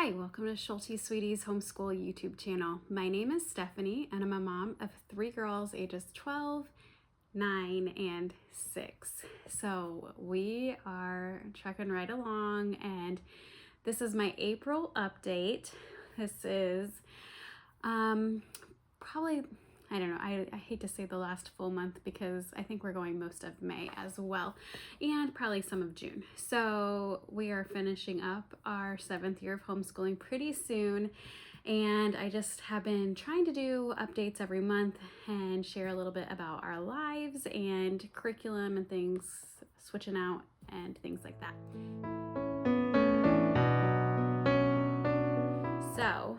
Hi, welcome to Schulte Sweetie's Homeschool YouTube channel. My name is Stephanie and I'm a mom of 3 girls ages 12, 9, and 6. So we are trucking right along, and this is my April update. This is probably, I don't know, I hate to say the last full month because I think we're going most of May as well, and probably some of June. So we are finishing up our 7th year of homeschooling pretty soon, and I just have been trying to do updates every month and share a little bit about our lives and curriculum and things, switching out and things like that. So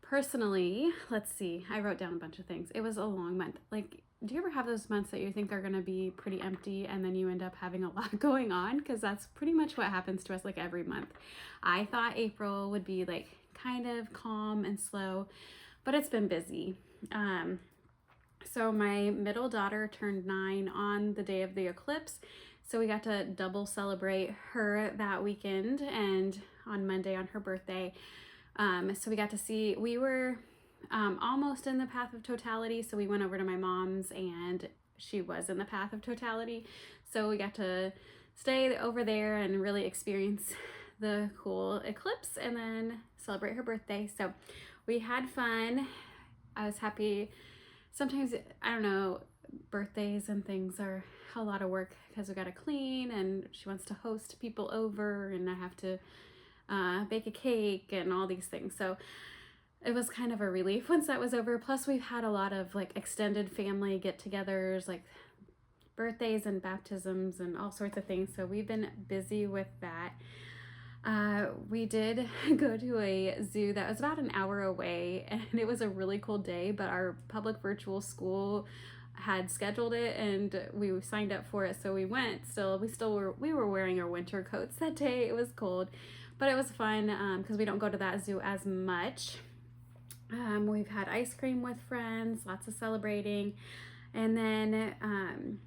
personally, let's see, I wrote down a bunch of things. It was a long month. Like, do you ever have those months that you think are going to be pretty empty and then you end up having a lot going on? Because that's pretty much what happens to us like every month. I thought April would be like kind of calm and slow, but it's been busy. So my middle daughter turned 9 on the day of the eclipse. So we got to double celebrate her that weekend and on Monday on her birthday. So we got to see, we were almost in the path of totality. So we went over to my mom's and she was in the path of totality. So we got to stay over there and really experience the cool eclipse and then celebrate her birthday. So we had fun. I was happy. Sometimes, I don't know, birthdays and things are a lot of work because we got to clean and she wants to host people over and I have to bake a cake and all these things. So it was kind of a relief once that was over. Plus we've had a lot of like extended family get-togethers, like birthdays and baptisms and all sorts of things. So we've been busy with that. We did go to a zoo that was about an hour away and it was a really cool day, but our public virtual school had scheduled it and we signed up for it. So we went we were wearing our winter coats that day. It was cold, but it was fun because we don't go to that zoo as much. We've had ice cream with friends, lots of celebrating. And then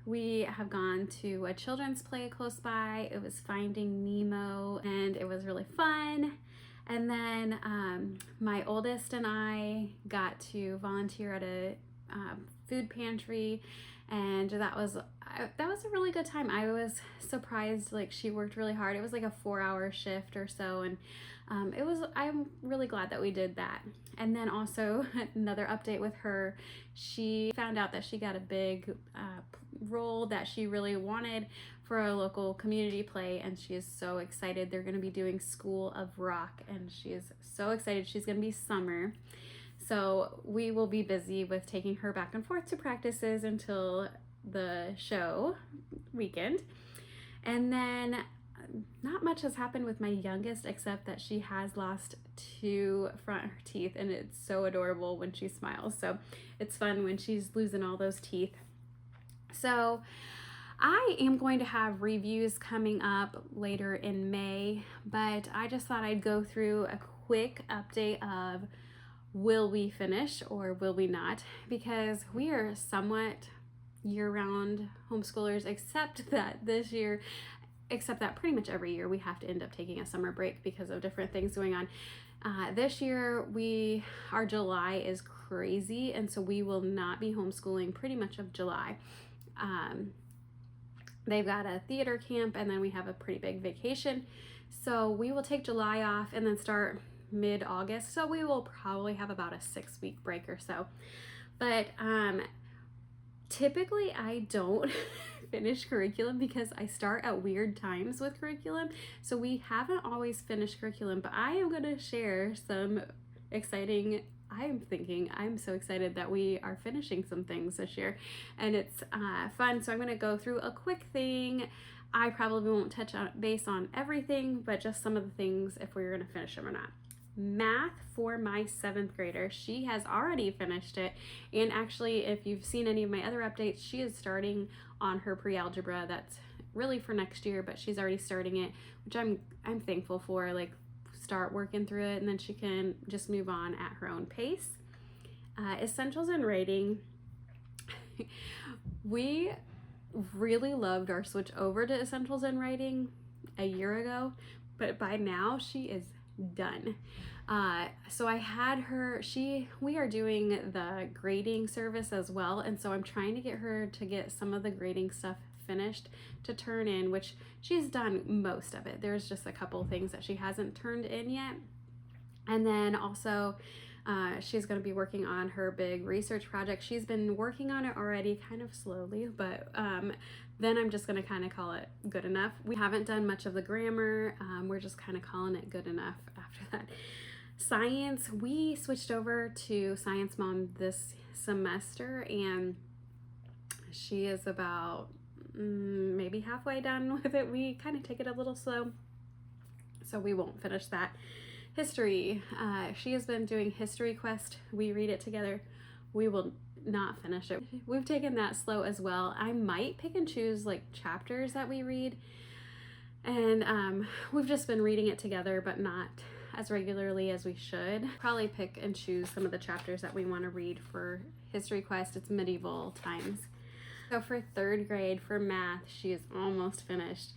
we have gone to a children's play close by. It was Finding Nemo and it was really fun. And then my oldest and I got to volunteer at a food pantry, and that was a really good time. I was surprised, like she worked really hard. It was like a 4-hour shift or so, and I'm really glad that we did that. And then also another update with her, she found out that she got a big role that she really wanted for a local community play, and she is so excited. They're going to be doing School of Rock, and she is so excited. She's going to be Summer. So we will be busy with taking her back and forth to practices until the show weekend. And then not much has happened with my youngest except that she has lost 2 front teeth, and it's so adorable when she smiles. So it's fun when she's losing all those teeth. So I am going to have reviews coming up later in May, but I just thought I'd go through a quick update of will we finish or will we not, because we are somewhat year-round homeschoolers, except that pretty much every year we have to end up taking a summer break because of different things going on. This year our July is crazy, and so we will not be homeschooling pretty much of July. They've got a theater camp and then we have a pretty big vacation, so we will take July off and then start mid-August. So we will probably have about a 6-week break or so. But typically I don't finish curriculum because I start at weird times with curriculum. So we haven't always finished curriculum, but I am going to share some exciting, I'm so excited that we are finishing some things this year, and it's fun. So I'm going to go through a quick thing. I probably won't touch base on everything, but just some of the things if we're going to finish them or not. Math for my 7th grader. She has already finished it, and actually if you've seen any of my other updates, she is starting on her pre-algebra. That's really for next year, but she's already starting it, which I'm thankful for. Like, start working through it and then she can just move on at her own pace. Essentials in writing. We really loved our switch over to essentials in writing a year ago, but by now she is done. So I had her, we are doing the grading service as well. And so I'm trying to get her to get some of the grading stuff finished to turn in, which she's done most of it. There's just a couple things that she hasn't turned in yet. And then also she's going to be working on her big research project. She's been working on it already, kind of slowly, but then I'm just going to kind of call it good enough. We haven't done much of the grammar. We're just kind of calling it good enough after that. Science, we switched over to Science Mom this semester, and she is about maybe halfway done with it. We kind of take it a little slow, so we won't finish that. History, she has been doing History Quest. We read it together. We will not finish it. We've taken that slow as well. I might pick and choose like chapters that we read, and we've just been reading it together, but not as regularly as we should. Probably pick and choose some of the chapters that we want to read for History Quest. It's medieval times. So for 3rd grade, for math, she is almost finished.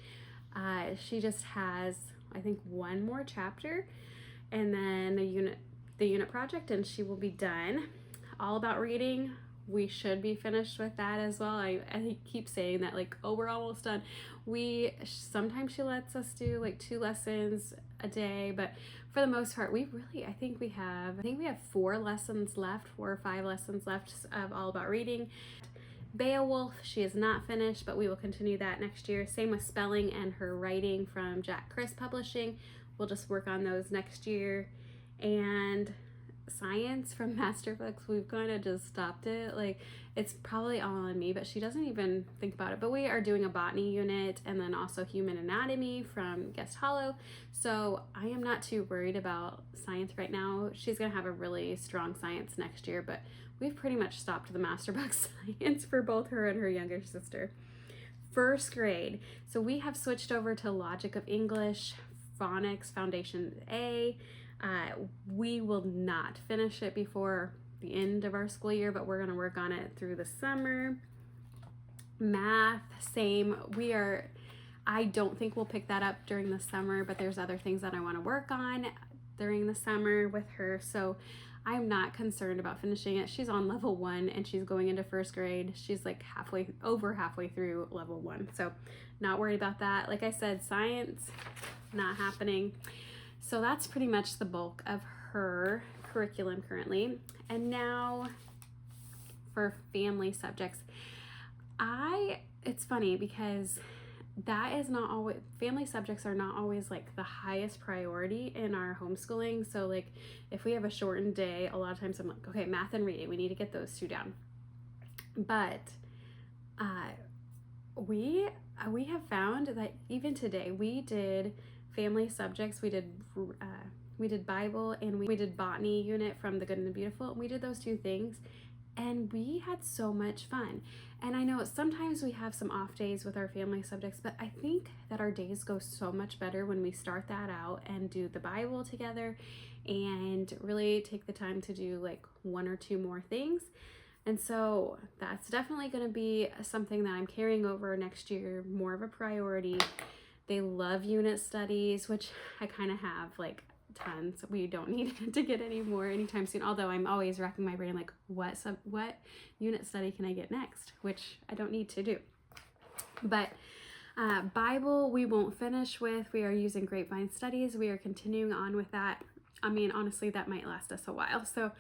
She just has, I think, one more chapter, and then the unit project, and she will be done. All About Reading, we should be finished with that as well. I keep saying that, like, oh, we're almost done. Sometimes she lets us do like 2 lessons a day, but for the most part, I think we have 4 lessons left, 4 or 5 lessons left of All About Reading. Beowulf, she is not finished, but we will continue that next year. Same with spelling and her writing from Jack Chris Publishing. We'll just work on those next year. And science from Masterbooks, we've kind of just stopped it. Like, it's probably all on me, but she doesn't even think about it. But we are doing a botany unit and then also human anatomy from Guest Hollow. So I am not too worried about science right now. She's going to have a really strong science next year, but we've pretty much stopped the Masterbooks science for both her and her younger sister. 1st grade. So we have switched over to Logic of English, Phonics, Foundation A. We will not finish it before the end of our school year, but we're going to work on it through the summer. Math, same. I don't think we'll pick that up during the summer, but there's other things that I want to work on during the summer with her. So I'm not concerned about finishing it. She's on level 1 and she's going into 1st grade. She's like over halfway through level 1. So not worried about that. Like I said, science, not happening. So that's pretty much the bulk of her curriculum currently. And now for family subjects, it's funny because that is not always, family subjects are not always like the highest priority in our homeschooling. So like if we have a shortened day, a lot of times I'm like, okay, math and reading, we need to get those 2 down. But we have found that even today we did family subjects. We did Bible and we did botany unit from The Good and the Beautiful. And we did those 2 things and we had so much fun. And I know sometimes we have some off days with our family subjects, but I think that our days go so much better when we start that out and do the Bible together and really take the time to do like 1 or 2 more things. And so that's definitely going to be something that I'm carrying over next year, more of a priority. They love unit studies, which I kind of have like tons. We don't need to get any more anytime soon, although I'm always racking my brain like what unit study can I get next, which I don't need to do. But Bible we won't finish with. We are using Grapevine Studies. We are continuing on with that. I mean, honestly, that might last us a while, so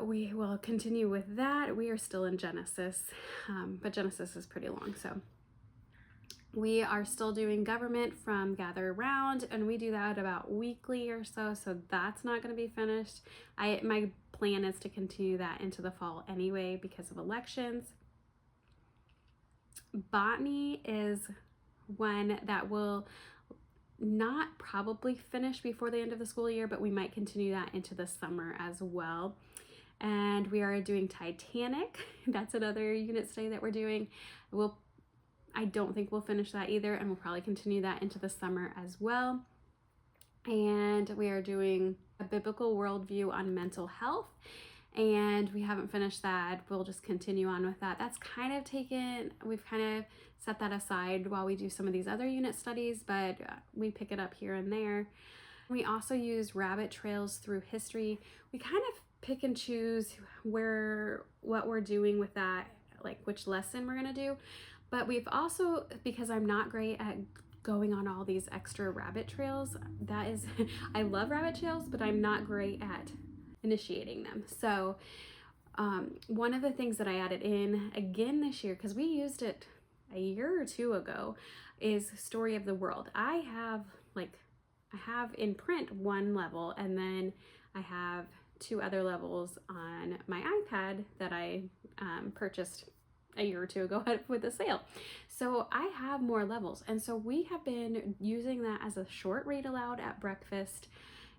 we will continue with that. We are still in Genesis, but Genesis is pretty long, so we are still doing government from Gather Around, and we do that about weekly or so, so that's not going to be finished. My plan is to continue that into the fall anyway because of elections. Botany is one that will not probably finish before the end of the school year, but we might continue that into the summer as well. And we are doing Titanic. That's another unit study that we're doing. I don't think we'll finish that either, and we'll probably continue that into the summer as well. And we are doing a biblical worldview on mental health, and we haven't finished that. We'll just continue on with that. That's kind of we've kind of set that aside while we do some of these other unit studies, but we pick it up here and there. We also use rabbit trails through history. We kind of pick and choose what we're doing with that, like which lesson we're gonna do. But we've also, because I'm not great at going on all these extra rabbit trails, that is, I love rabbit trails, but I'm not great at initiating them. So one of the things that I added in again this year, because we used it a year or two ago, is Story of the World. I have in print one level, and then I have 2 other levels on my iPad that I purchased a year or two ago with a sale. So I have more levels. And so we have been using that as a short read aloud at breakfast.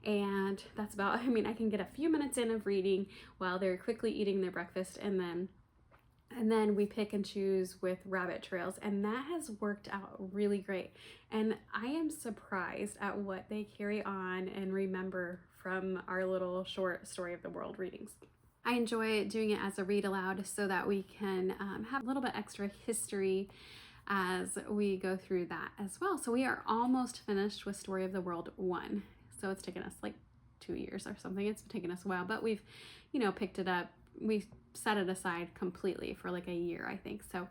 And that's about, I mean, I can get a few minutes in of reading while they're quickly eating their breakfast, and then we pick and choose with rabbit trails, and that has worked out really great. And I am surprised at what they carry on and remember from our little short Story of the World readings. I enjoy doing it as a read aloud so that we can have a little bit extra history as we go through that as well. So we are almost finished with Story of the World 1. So it's taken us like 2 years or something. It's taken us a while, but we've, picked it up. We set it aside completely for like a year, I think. So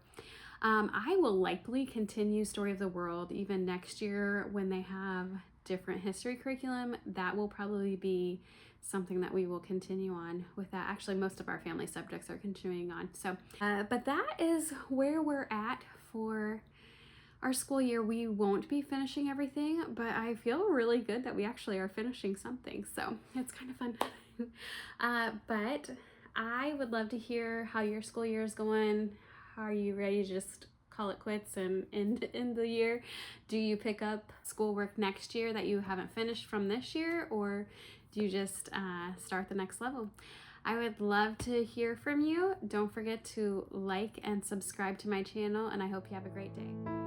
I will likely continue Story of the World even next year when they have different history curriculum. That will probably be something that we will continue on with that. Actually, most of our family subjects are continuing on. So, but that is where we're at for our school year. We won't be finishing everything, but I feel really good that we actually are finishing something. So it's kind of fun. But I would love to hear how your school year is going. Are you ready to just call it quits and end the year? Do you pick up schoolwork next year that you haven't finished from this year, or do you just start the next level? I would love to hear from you. Don't forget to like and subscribe to my channel, and I hope you have a great day.